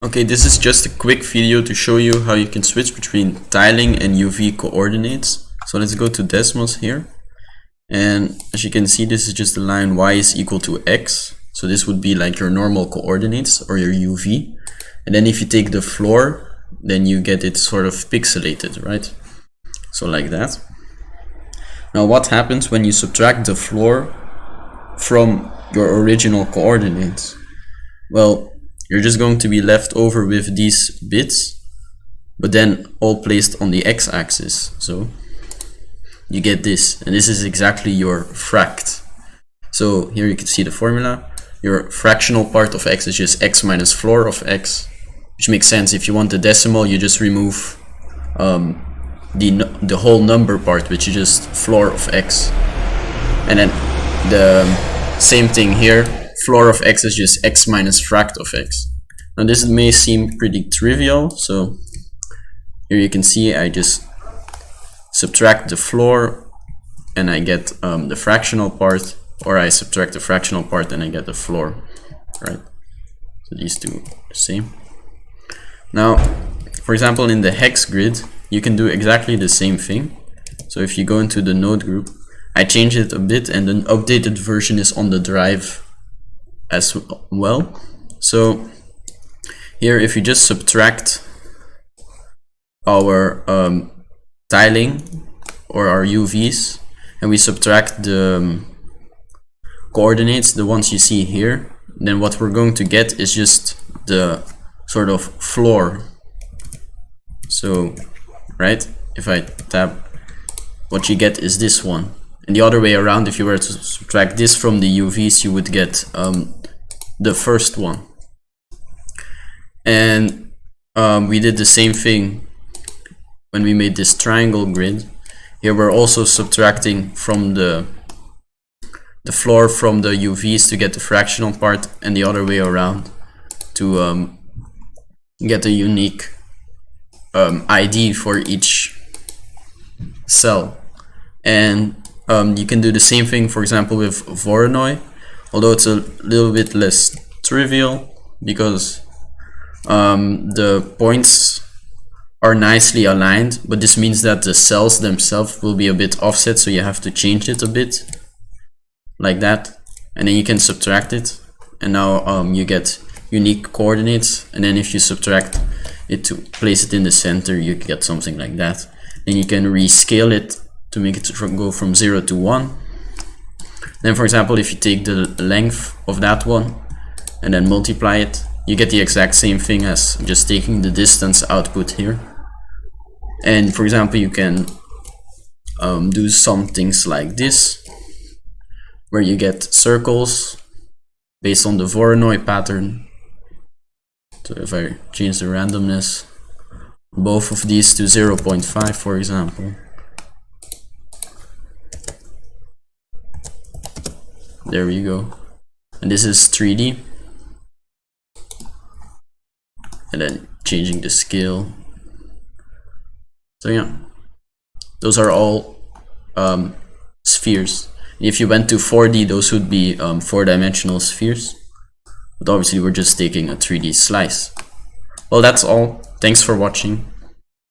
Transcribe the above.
Okay, this is just a quick video to show you how you can switch between tiling and UV coordinates. So let's go to Desmos here. And as you can see, this is just the line y is equal to x. So this would be like your normal coordinates or your UV. And then if you take the floor, then you get it sort of pixelated, right? So like that. Now what happens when you subtract the floor from your original coordinates? Well, you're just going to be left over with these bits, but then all placed on the x-axis. So you get this, and this is exactly your fract. So here you can see the formula. Your fractional part of x is just x minus floor of x, which makes sense. If you want the decimal, you just remove the whole number part, which is just floor of x. And then the same thing here, floor of x is just x minus fract of x. Now this may seem pretty trivial, so here you can see I just subtract the floor and I get the fractional part, or I subtract the fractional part and I get the floor, right? So these two are the same. Now, for example, in the Hexagrid, you can do exactly the same thing. So if you go into the node group, I changed it a bit, and an updated version is on the drive as well. So here, if you just subtract our tiling or our UVs, and we subtract the coordinates, the ones you see here, then what we're going to get is just the sort of floor. So, right, if I tap, what you get is this one. And the other way around, if you were to subtract this from the UVs, you would get the first one. And we did the same thing when we made this triangle grid. Here we're also subtracting from the floor from the UVs to get the fractional part, and the other way around to get a unique ID for each cell. And you can do the same thing, for example, with Voronoi, although it's a little bit less trivial because the points are nicely aligned, but this means that the cells themselves will be a bit offset, so you have to change it a bit like that, and then you can subtract it, and now you get unique coordinates. And then if you subtract it to place it in the center, you get something like that. Then you can rescale it to make it go from 0 to 1. Then, for example, if you take the length of that one and then multiply it, you get the exact same thing as just taking the distance output here. And for example, you can do some things like this, where you get circles based on the Voronoi pattern. So if I change the randomness, both of these to 0.5, for example, there we go. And this is 3D. And then changing the scale. So yeah, those are all spheres. If you went to 4D, those would be 4-dimensional spheres. But obviously we're just taking a 3D slice. Well, that's all. Thanks for watching.